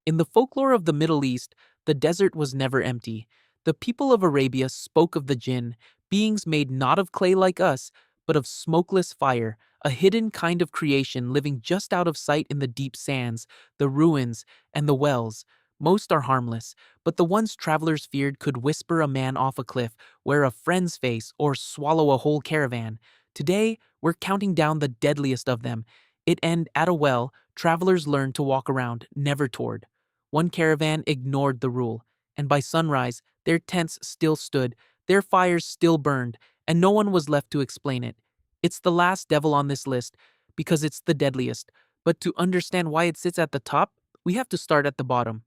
In the folklore of the Middle East, the desert was never empty. The people of Arabia spoke of the jinn, beings made not of clay like us, but of smokeless fire, a hidden kind of creation living just out of sight in the deep sands, the ruins, and the wells. Most are harmless, but the ones travelers feared could whisper a man off a cliff, wear a friend's face, or swallow a whole caravan. Today, we're counting down the deadliest of them. It end at a well, travelers learned to walk around, never toward. One caravan ignored the rule, and by sunrise, their tents still stood, their fires still burned, and no one was left to explain it. It's the last devil on this list because it's the deadliest, but to understand why it sits at the top, we have to start at the bottom.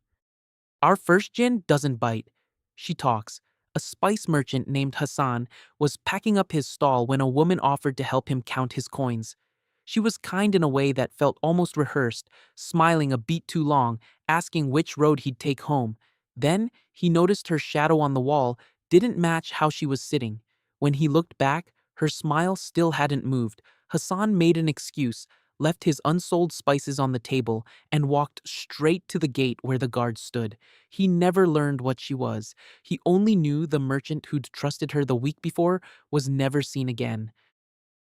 Our first jinn doesn't bite. She talks. A spice merchant named Hassan was packing up his stall when a woman offered to help him count his coins. She was kind in a way that felt almost rehearsed, smiling a beat too long, asking which road he'd take home. Then, he noticed her shadow on the wall didn't match how she was sitting. When he looked back, her smile still hadn't moved. Hassan made an excuse, left his unsold spices on the table, and walked straight to the gate where the guard stood. He never learned what she was. He only knew the merchant who'd trusted her the week before was never seen again.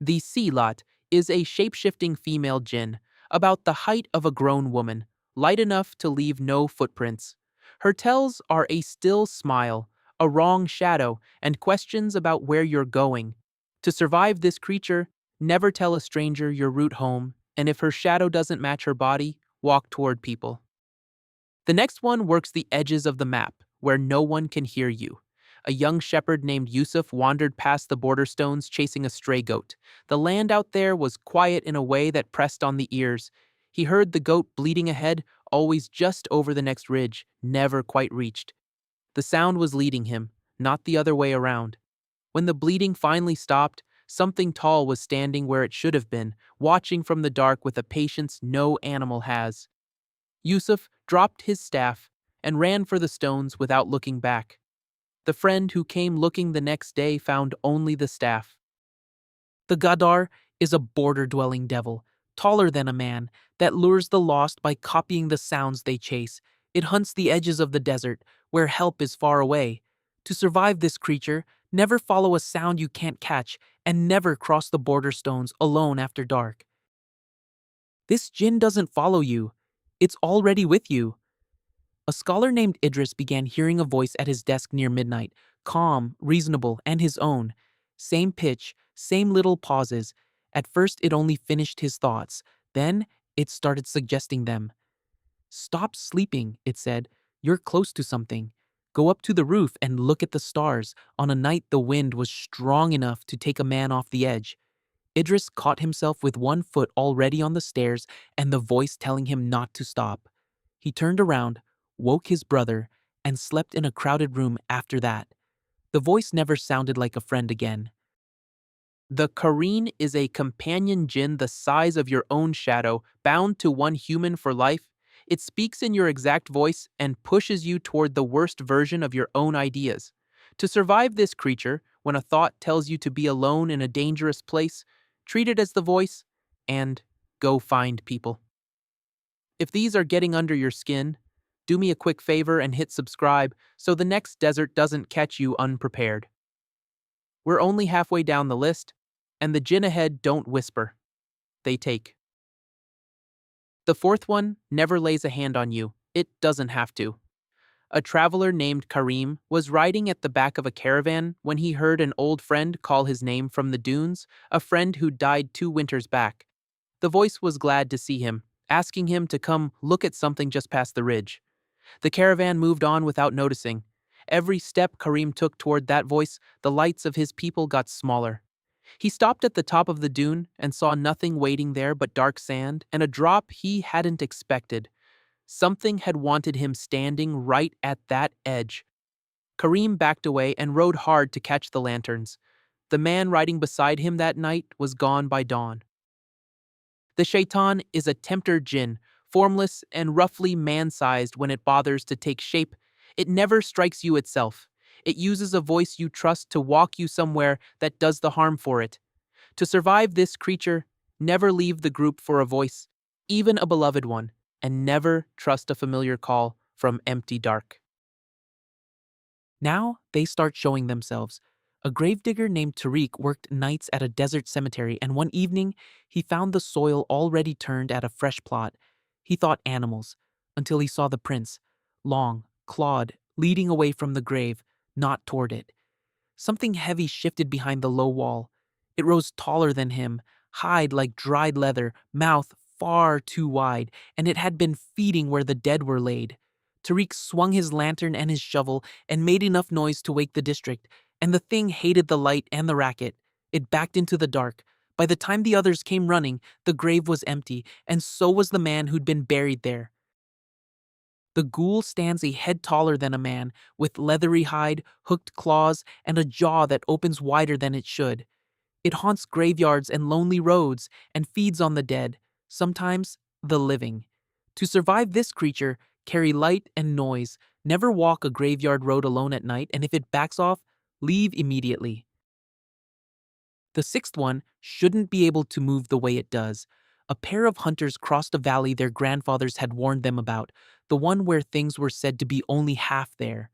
The sea lot is a shape-shifting female jinn, about the height of a grown woman, light enough to leave no footprints. Her tells are a still smile, a wrong shadow, and questions about where you're going. To survive this creature, never tell a stranger your route home, and if her shadow doesn't match her body, walk toward people. The next one works the edges of the map, where no one can hear you. A young shepherd named Yusuf wandered past the border stones chasing a stray goat. The land out there was quiet in a way that pressed on the ears. He heard the goat bleating ahead, always just over the next ridge, never quite reached. The sound was leading him, not the other way around. When the bleating finally stopped, something tall was standing where it should have been, watching from the dark with a patience no animal has. Yusuf dropped his staff and ran for the stones without looking back. The friend who came looking the next day found only the staff. The Ghaddar is a border-dwelling devil, taller than a man, that lures the lost by copying the sounds they chase. It hunts the edges of the desert, where help is far away. To survive this creature, never follow a sound you can't catch, and never cross the border stones alone after dark. This jinn doesn't follow you. It's already with you. A scholar named Idris began hearing a voice at his desk near midnight, calm, reasonable, and his own. Same pitch, same little pauses. At first it only finished his thoughts. Then it started suggesting them. Stop sleeping, it said. You're close to something. Go up to the roof and look at the stars on a night the wind was strong enough to take a man off the edge. Idris caught himself with one foot already on the stairs and the voice telling him not to stop. He turned around, woke his brother, and slept in a crowded room after that. The voice never sounded like a friend again. The Qareen is a companion jinn the size of your own shadow, bound to one human for life. It speaks in your exact voice and pushes you toward the worst version of your own ideas. To survive this creature, when a thought tells you to be alone in a dangerous place, treat it as the voice and go find people. If these are getting under your skin, do me a quick favor and hit subscribe so the next desert doesn't catch you unprepared. We're only halfway down the list, and the jinn ahead don't whisper. They take. The fourth one never lays a hand on you. It doesn't have to. A traveler named Qareen was riding at the back of a caravan when he heard an old friend call his name from the dunes, a friend who died 2 winters back. The voice was glad to see him, asking him to come look at something just past the ridge. The caravan moved on without noticing. Every step Qareen took toward that voice, the lights of his people got smaller. He stopped at the top of the dune and saw nothing waiting there but dark sand and a drop he hadn't expected. Something had wanted him standing right at that edge. Qareen backed away and rode hard to catch the lanterns. The man riding beside him that night was gone by dawn. The Shaitan is a tempter jinn, formless and roughly man-sized when it bothers to take shape. It never strikes you itself. It uses a voice you trust to walk you somewhere that does the harm for it. To survive this creature, never leave the group for a voice, even a beloved one. and never trust a familiar call from empty dark. Now they start showing themselves. A gravedigger named Tariq worked nights at a desert cemetery, and one evening he found the soil already turned at a fresh plot. He thought animals, until he saw the prints, long, clawed, leading away from the grave, not toward it. Something heavy shifted behind the low wall. It rose taller than him, hide like dried leather, mouth far too wide, and it had been feeding where the dead were laid. Tariq swung his lantern and his shovel and made enough noise to wake the district, and the thing hated the light and the racket. It backed into the dark. By the time the others came running, the grave was empty, and so was the man who'd been buried there. The ghoul stands a head taller than a man, with leathery hide, hooked claws, and a jaw that opens wider than it should. It haunts graveyards and lonely roads and feeds on the dead, sometimes the living. To survive this creature, carry light and noise, never walk a graveyard road alone at night, and if it backs off, leave immediately. The sixth one shouldn't be able to move the way it does. A pair of hunters crossed a valley their grandfathers had warned them about, the one where things were said to be only half there.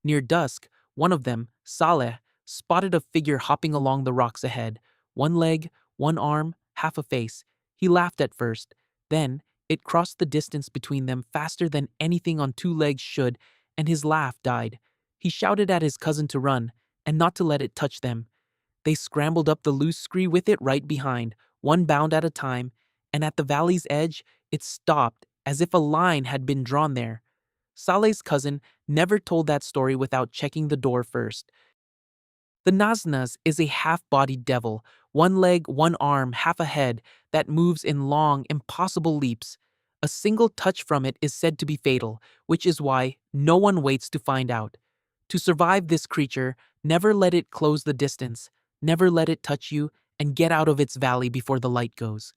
Near dusk, one of them, Saleh, spotted a figure hopping along the rocks ahead. One leg, one arm, half a face. He laughed at first. Then, it crossed the distance between them faster than anything on two legs should, and his laugh died. He shouted at his cousin to run, and not to let it touch them. They scrambled up the loose scree with it right behind, one bound at a time, and at the valley's edge, it stopped as if a line had been drawn there. Saleh's cousin never told that story without checking the door first. The Nasnas is a half-bodied devil, one leg, one arm, half a head, that moves in long, impossible leaps. A single touch from it is said to be fatal, which is why no one waits to find out. To survive this creature, never let it close the distance, never let it touch you, and get out of its valley before the light goes.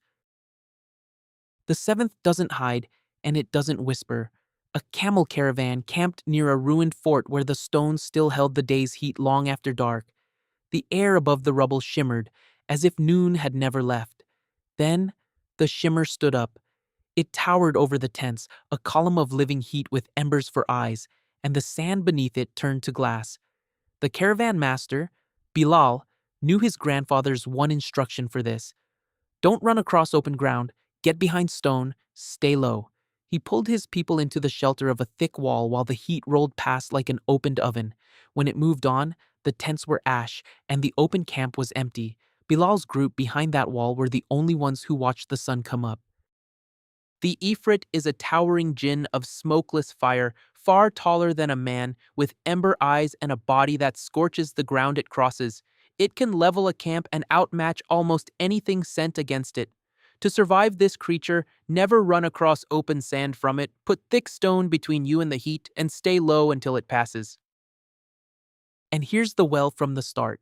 The seventh doesn't hide, and it doesn't whisper. A camel caravan camped near a ruined fort where the stones still held the day's heat long after dark. The air above the rubble shimmered, as if noon had never left. Then, the shimmer stood up. It towered over the tents, a column of living heat with embers for eyes, and the sand beneath it turned to glass. The caravan master, Bilal, knew his grandfather's one instruction for this. Don't run across open ground, get behind stone, stay low. He pulled his people into the shelter of a thick wall while the heat rolled past like an opened oven. When it moved on, the tents were ash, and the open camp was empty. Bilal's group behind that wall were the only ones who watched the sun come up. The Ifrit is a towering jinn of smokeless fire, far taller than a man, with ember eyes and a body that scorches the ground it crosses. It can level a camp and outmatch almost anything sent against it. To survive this creature, never run across open sand from it, put thick stone between you and the heat, and stay low until it passes. And here's the well from the start.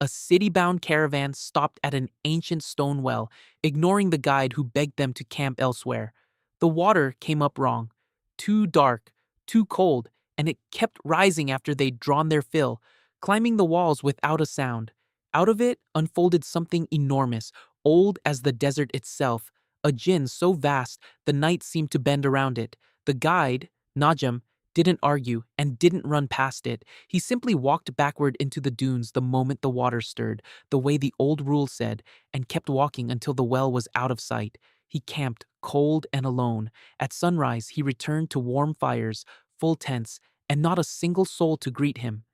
A city-bound caravan stopped at an ancient stone well, ignoring the guide who begged them to camp elsewhere. The water came up wrong. Too dark, too cold, and it kept rising after they'd drawn their fill, climbing the walls without a sound. Out of it unfolded something enormous, old as the desert itself, a jinn so vast the night seemed to bend around it. The guide, Najam, didn't argue and didn't run past it. He simply walked backward into the dunes the moment the water stirred, the way the old rule said, and kept walking until the well was out of sight. He camped, cold and alone. At sunrise, he returned to warm fires, full tents, and not a single soul to greet him.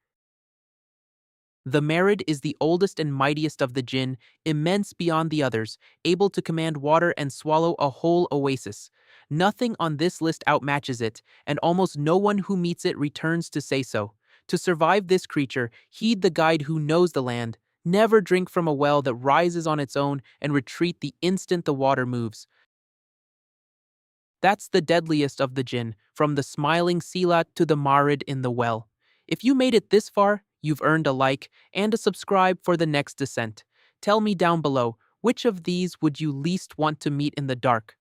The Marid is the oldest and mightiest of the jinn, immense beyond the others, able to command water and swallow a whole oasis. Nothing on this list outmatches it, and almost no one who meets it returns to say so. To survive this creature, heed the guide who knows the land. Never drink from a well that rises on its own and retreat the instant the water moves. That's the deadliest of the jinn, from the smiling Silat to the Marid in the well. If you made it this far, you've earned a like and a subscribe for the next descent. Tell me down below, which of these would you least want to meet in the dark?